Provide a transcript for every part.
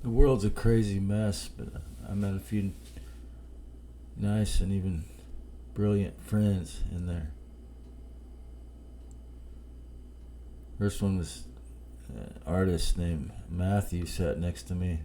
The world's a crazy mess, but I met a few nice and even brilliant friends in there. First one was an artist named Matthew, sat next to me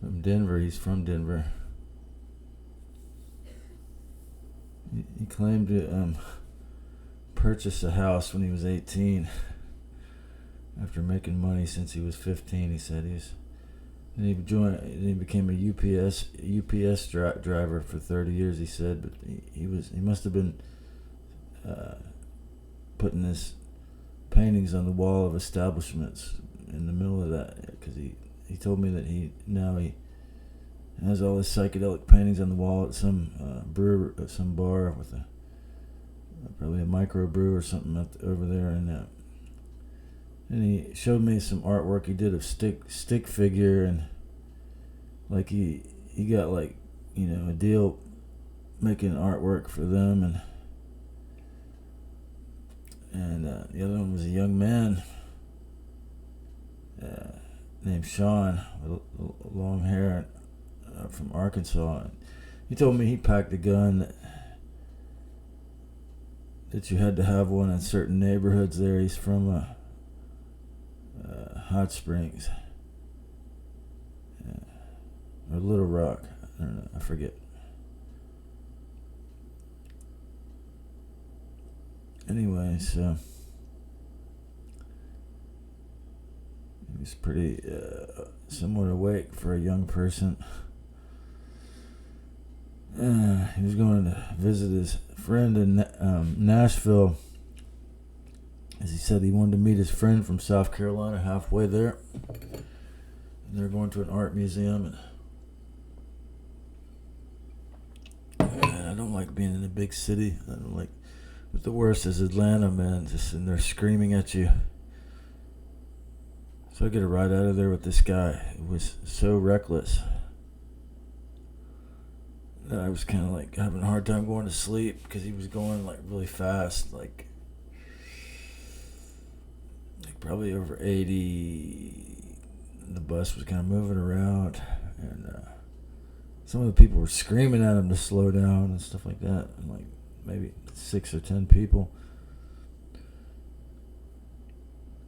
from Denver. He's from Denver. He claimed to purchase a house when he was 18 after making money since he was 15. He said he became a UPS driver for 30 years. He said, but he must have been putting his paintings on the wall of establishments in the middle of that, because he told me that he has all his psychedelic paintings on the wall at some some bar with probably a microbrew or something over there, and he showed me some artwork he did of stick figure, and like he got like, a deal making artwork for them, and the other one was a young man named Sean with long hair from Arkansas. He told me he packed a gun that you had to have one in certain neighborhoods there. He's from Hot Springs or Little Rock. I don't know. I forget. Anyway, so he was pretty somewhat awake for a young person. He was going to visit his friend in Nashville, as he said he wanted to meet his friend from South Carolina halfway there. And they're going to an art museum. And I don't like being in a big city. I don't like. But the worst is Atlanta, man, just sitting there screaming at you. So I get a ride out of there with this guy. It was so reckless. I was kind of like having a hard time going to sleep because he was going like really fast, like probably over 80. The bus was kind of moving around, and some of the people were screaming at him to slow down and stuff like that, and like maybe 6 or 10 people.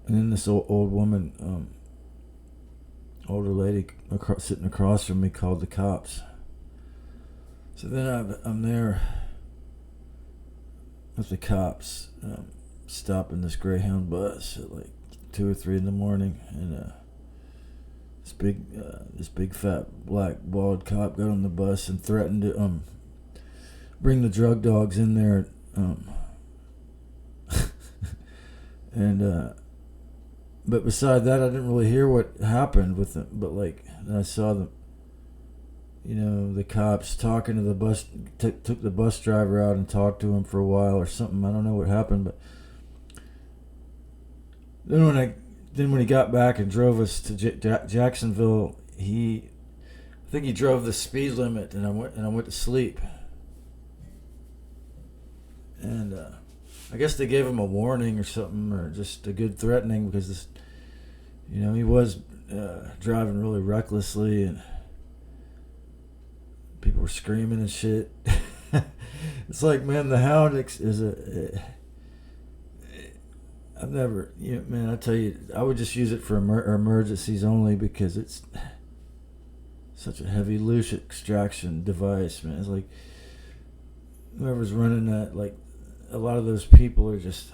And then this old woman, older lady sitting across from me, called the cops. So then I'm there with the cops, stopping this Greyhound bus at like 2 or 3 in the morning, and this big fat black bald cop got on the bus and threatened to bring the drug dogs in there, and but beside that, I didn't really hear what happened with them. But like, then I saw them. The cops talking to the bus, took the bus driver out and talked to him for a while or something. I don't know what happened, but then when he got back and drove us to Jacksonville, I think he drove the speed limit, and I went to sleep. And I guess they gave him a warning or something, or just a good threatening, because this, he was driving really recklessly, and people were screaming and shit. It's like, man, the Hound is I've never, man, I tell you, I would just use it for emergencies only, because it's such a heavy loosh extraction device, man. It's like, whoever's running that, like, a lot of those people are it's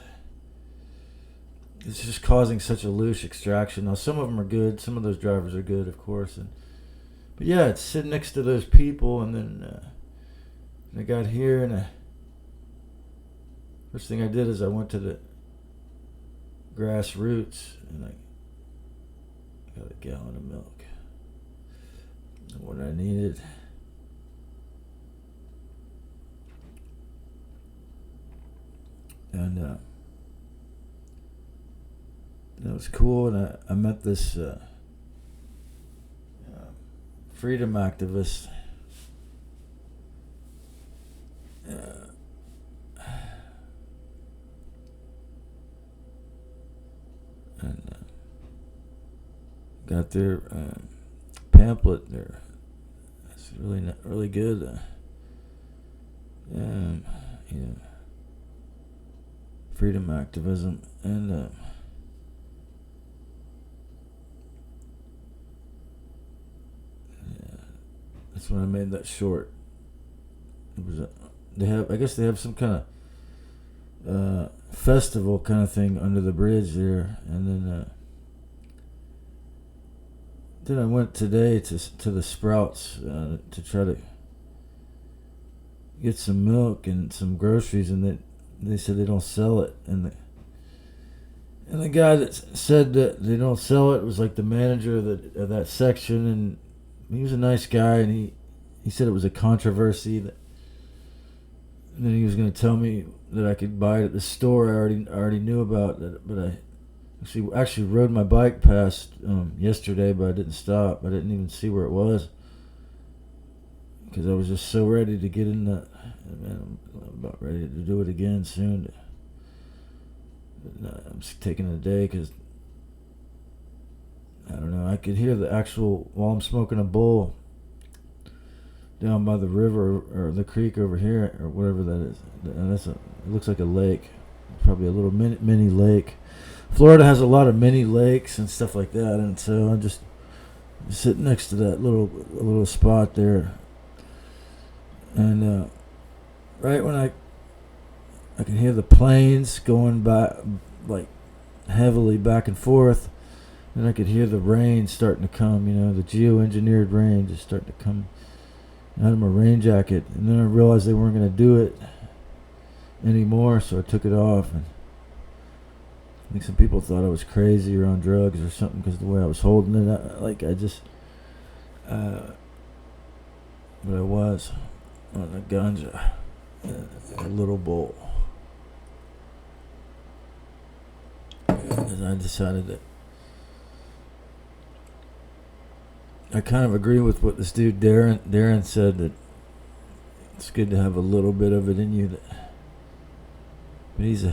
just causing such a loosh extraction. Now, some of them are good. Some of those drivers are good, of course, but yeah, it's sitting next to those people, and then I got here, and first thing I did is I went to the Grassroots, and I got a gallon of milk, and what I needed. And it was cool, and I met this freedom activist. And got there, pamphlet there. It's really good. You know, freedom activism, and that's when I made that short. It was I guess they have some kind of festival kind of thing under the bridge there, and then I went today to the Sprouts to try to get some milk and some groceries, and they said they don't sell it, and the guy that said that they don't sell it was like the manager of that section, and he was a nice guy, and he said it was a controversy and then he was going to tell me that I could buy it at the store. I already knew about it, but I actually rode my bike past yesterday, but I didn't stop. I didn't even see where it was because I was just so ready to get in that. Man, I'm about ready to do it again soon. I'm just taking a day because I don't know. I could hear the actual while I'm smoking a bowl down by the river or the creek over here or whatever that is. And it looks like a lake, probably a little mini lake. Florida has a lot of mini lakes and stuff like that, and so I just sit next to that little spot there, and right when I can hear the planes going by like heavily back and forth, and I could hear the rain starting to come. You know, the geoengineered rain just starting to come. I had my rain jacket, and then I realized they weren't going to do it anymore, so I took it off. And I think some people thought I was crazy or on drugs or something because of the way I was holding it. But I was on a ganja, a little bowl. And I decided that I kind of agree with what this dude Darren said, that it's good to have a little bit of it in you. But he's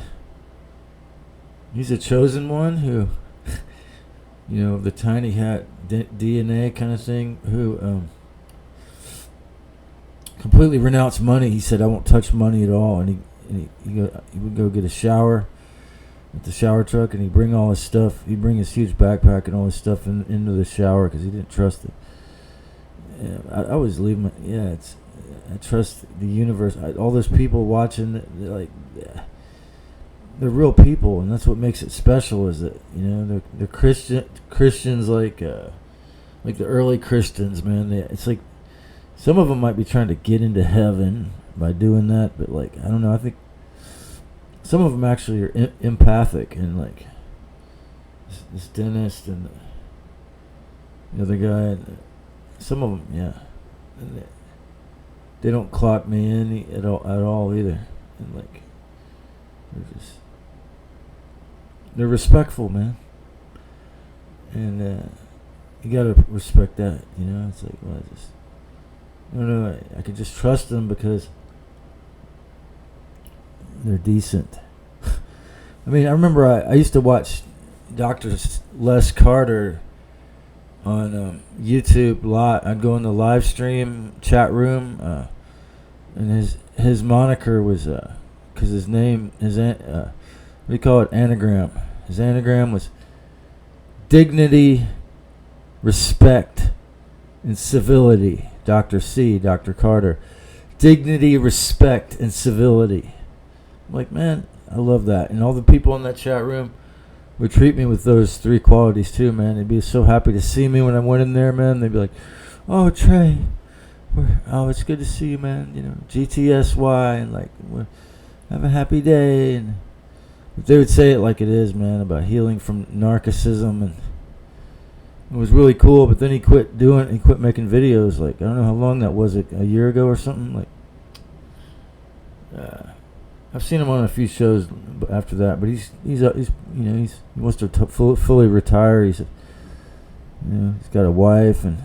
a chosen one who, you know, the tiny hat DNA kind of thing, who completely renounced money. He said, "I won't touch money at all," and he would go get a shower at the shower truck, and he'd bring all his stuff. He'd bring his huge backpack and all his stuff into the shower because he didn't trust it. Yeah, I always leave my I trust the universe. All those people watching, they're real people, and that's what makes it special. Is that, you know, they're Christians like the early Christians, man. It's like some of them might be trying to get into heaven by doing that, but like I don't know. I think some of them actually are empathic, and like this dentist and the other guy, and some of them, yeah, and they don't clock me in at all either, and like they're respectful, man, and you gotta respect that, you know. It's like, well, I don't know, I can just trust them because they're decent. I mean, I remember I used to watch Dr. Les Carter on YouTube live. I'd go in the live stream chat room, and his moniker was because his name, what do you call it, anagram. His anagram was dignity, respect, and civility. Dr. Carter. Dignity, respect, and civility. I'm like, man, I love that. And all the people in that chat room would treat me with those three qualities too, man. They'd be so happy to see me when I went in there, man. They'd be like, "Oh, Trey, it's good to see you, man. You know, GTSY, and like, have a happy day." And but they would say it like it is, man, about healing from narcissism, and it was really cool. But then he quit making videos. Like, I don't know how long that was, a year ago or something. Like, I've seen him on a few shows after that, but he wants to fully retire. He said, you know, he's got a wife, and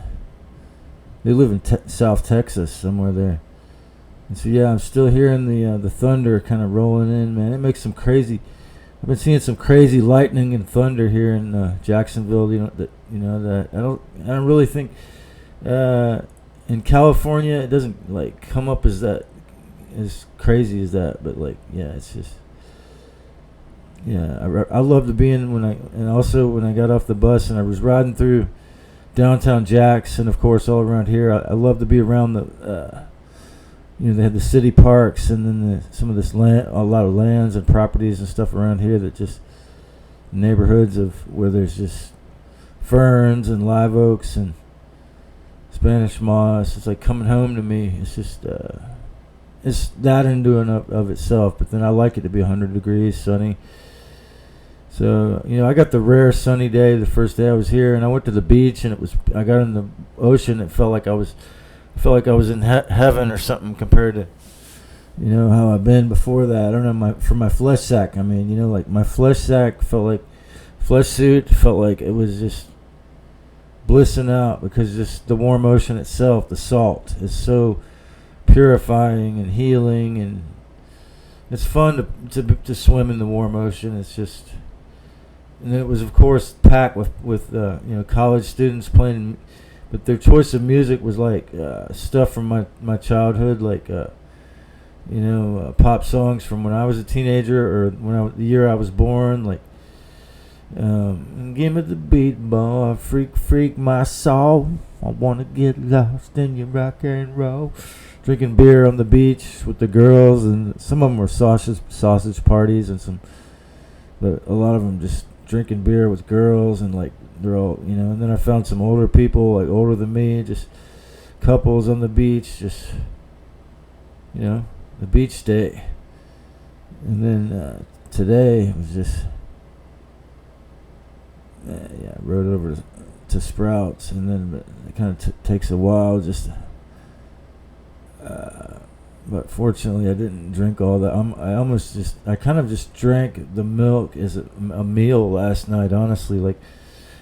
they live in South Texas somewhere there. And so yeah, I'm still hearing the thunder kind of rolling in, man. It makes some crazy. I've been seeing some crazy lightning and thunder here in Jacksonville. That I don't really think In California, it doesn't like come up as crazy as that, but like, yeah, it's just, yeah, I love to be in and also when I got off the bus and I was riding through downtown Jackson, of course, all around here. I love to be around they had the city parks and then some of this land, a lot of lands and properties and stuff around here that just neighborhoods of where there's just ferns and live oaks and Spanish moss. It's like coming home to me. It's just, it's that into and of itself. But then I like it to be 100 degrees, sunny. So, I got the rare sunny day the first day I was here, and I went to the beach, and I got in the ocean. It felt like I was in heaven or something compared to, how I've been before that. I don't know, for my flesh sack. I mean, like my flesh sack felt like, flesh suit felt like it was just blissing out because just the warm ocean itself, the salt, is so purifying and healing, and it's fun to swim in the warm ocean. It's just. And it was, of course, packed with college students playing, but their choice of music was like stuff from my childhood, like pop songs from when I was a teenager or the year I was born, like give me the beat, boy, freak my soul. I wanna get lost in your rock and roll. Drinking beer on the beach with the girls, and some of them were sausage parties, but a lot of them just drinking beer with girls, and like they're all, and then I found some older people, like older than me, just couples on the beach, just, the beach day. And then today it was just, I rode over to Sprouts, and then it kind of takes a while, just, but fortunately I didn't drink all that. I kind of just drank the milk as a meal last night, honestly. Like,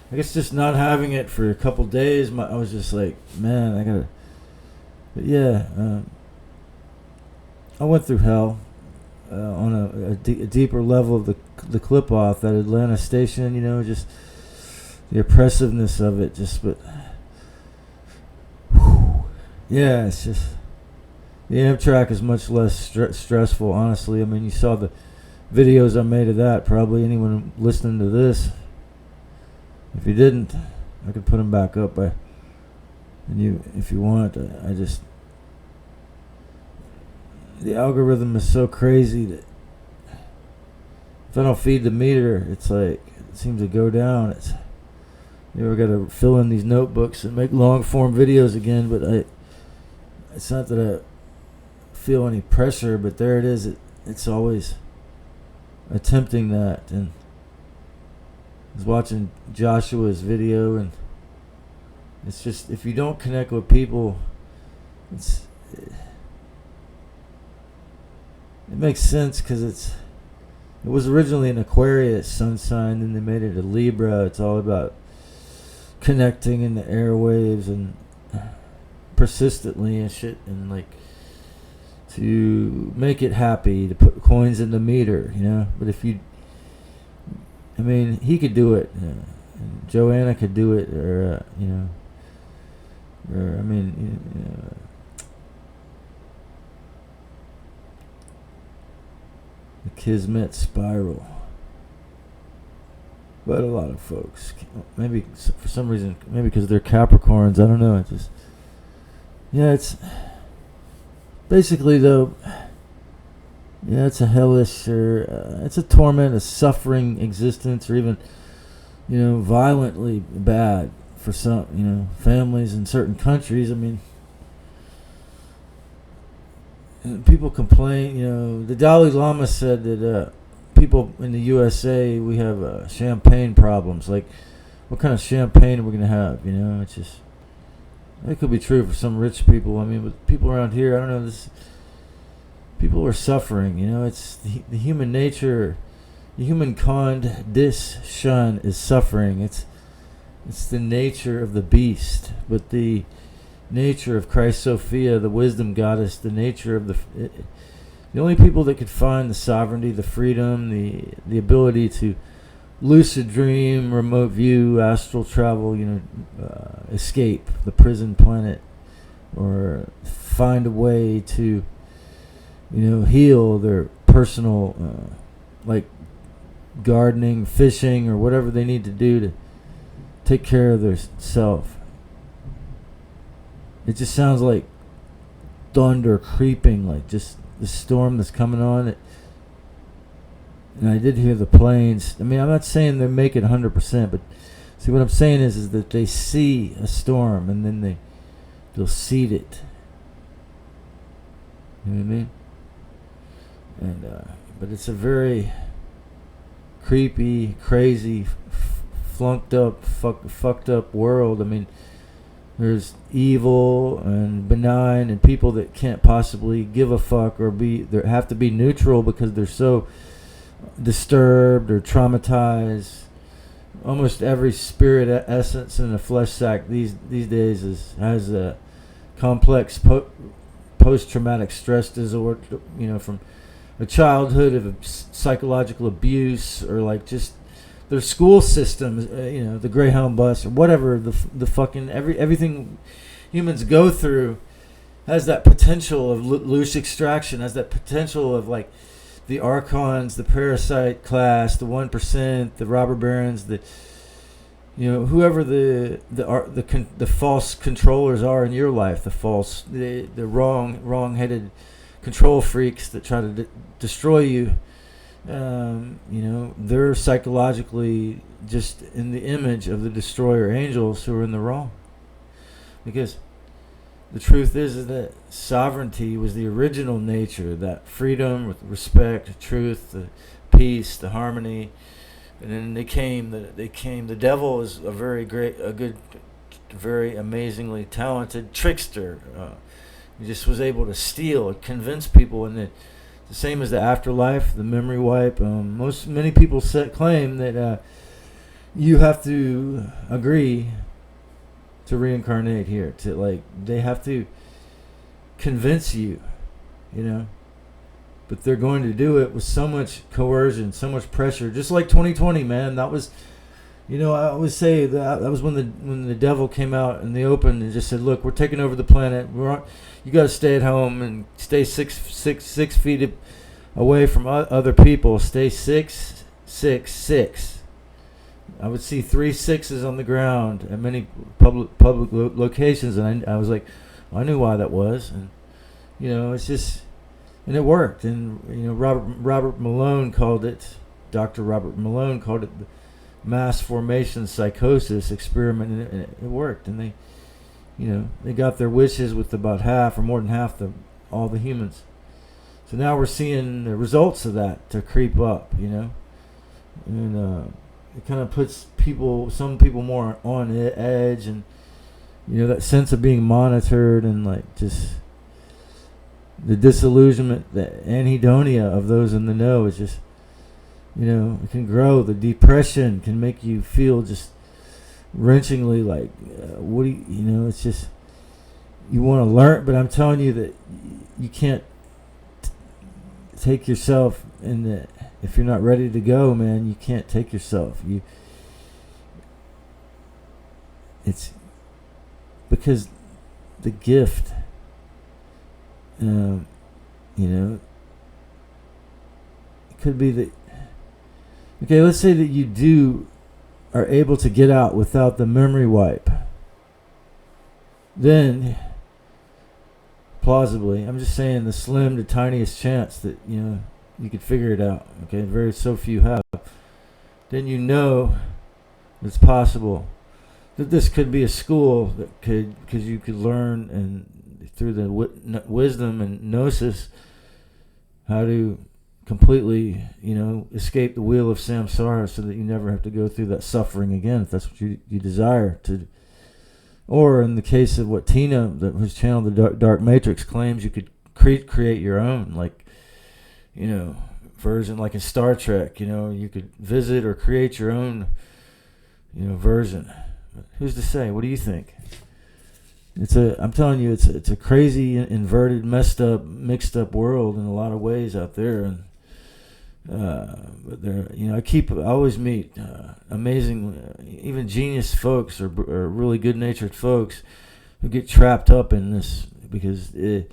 I guess just not having it for a couple days, I was just like, man, I gotta. But yeah, I went through hell on a deeper level of the clip off at Atlanta station. Just the oppressiveness of it. But yeah, it's just. The Amtrak is much less stressful, honestly. I mean, you saw the videos I made of that. Probably anyone listening to this. If you didn't, I could put them back up. If you want, the algorithm is so crazy that if I don't feed the meter, it's like it seems to go down. Got to fill in these notebooks and make long form videos again. But it's not that I feel any pressure, but there it is. It's always attempting that. And I was watching Joshua's video, and it's just, if you don't connect with people, it makes sense, because it was originally an Aquarius sun sign, then they made it a Libra. It's all about connecting in the airwaves and persistently and shit, and like to make it happy, to put coins in the meter, But if he could do it, and Joanna could do it, or the Kismet spiral. But a lot of folks, maybe for some reason, maybe because they're Capricorns, I don't know. It's basically, though, it's a hellish, or it's a torment, a suffering existence, or even, violently bad for some, families in certain countries. I mean, people complain, the Dalai Lama said that people in the USA, we have champagne problems. Like, what kind of champagne are we going to have, It's just... It could be true for some rich people. I mean, but people around here, I don't know. People are suffering. It's the human nature. The human condition is suffering. It's the nature of the beast. But the nature of Christ Sophia, the wisdom goddess, the nature of the only people that could find the sovereignty, the freedom, the ability to lucid dream, remote view, astral travel, escape the prison planet, or find a way to, heal their personal, like gardening, fishing, or whatever they need to do to take care of their self. It just sounds like thunder creeping, like just the storm that's coming on. And I did hear the planes. I mean, I'm not saying they make it 100%, but see, what I'm saying is that they see a storm and then they'll seed it. You know what I mean? And but it's a very creepy, crazy, flunked up, fucked up world. I mean, there's evil and benign and people that can't possibly give a fuck or they have to be neutral because they're so disturbed or traumatized. Almost every spirit essence in a flesh sack these days has a complex post-traumatic stress disorder, from a childhood of psychological abuse, or like just their school system, the Greyhound bus or whatever, the fucking everything humans go through has that potential of loosh extraction, has that potential of like the archons, the parasite class, the 1%, the robber barons, whoever the false controllers are in your life, the wrong-headed control freaks that try to destroy you. They're psychologically just in the image of the destroyer angels who are in the wrong. Because the truth is that sovereignty was the original nature, that freedom with respect, truth, the peace, the harmony. And then the devil is very amazingly talented trickster. He just was able to steal and convince people, and the same as the afterlife, the memory wipe. Many people claim that you have to agree to reincarnate here. They have to convince you, but they're going to do it with so much coercion, so much pressure. Just like 2020, man. That was, I always say that was when the devil came out in the open and just said, "Look, we're taking over the planet. You got to stay at home and stay six feet away from other people. Stay 6, 6, 6." I would see 3 6s on the ground at many public locations, and I was like, I knew why that was, and it's just, and it worked. And Robert Malone called it, Dr. Robert Malone called it the mass formation psychosis experiment, and it worked. And they got their wishes with about half or more than half all the humans. So now we're seeing the results of that to creep up, and it kind of puts some people more on edge, and that sense of being monitored, and like just the disillusionment, the anhedonia of those in the know is just, it can grow. The depression can make you feel just wrenchingly like, it's just, you want to learn, but I'm telling you that you can't take yourself if you're not ready to go, man. You can't take yourself. It's because the gift, it could be that. Okay, let's say that you are able to get out without the memory wipe. Then, plausibly, I'm just saying the slim to tiniest chance that you could figure it out. Okay, so few have. Then it's possible that this could be a school because you could learn, and through the wisdom and gnosis, how to completely, escape the wheel of samsara, so that you never have to go through that suffering again, if that's what you desire to. Or in the case of what Tina, that was channeled the dark matrix, claims, you could create your own, like, version, like in Star Trek. You could visit or create your own, version. But who's to say? What do you think? I'm telling you, it's a crazy, inverted, messed up, mixed up world in a lot of ways out there, and But they're, I always meet amazing, even genius folks or really good-natured folks who get trapped up in this because the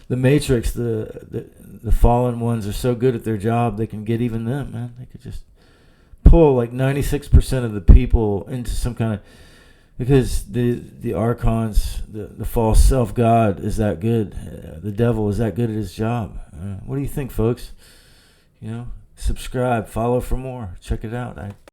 Matrix, the fallen ones are so good at their job they can get even them, man. They could just pull like 96% of the people into some kind of, because the archons, the false self god is that good. The devil is that good at his job. What do you think, folks? Subscribe, follow for more. Check it out.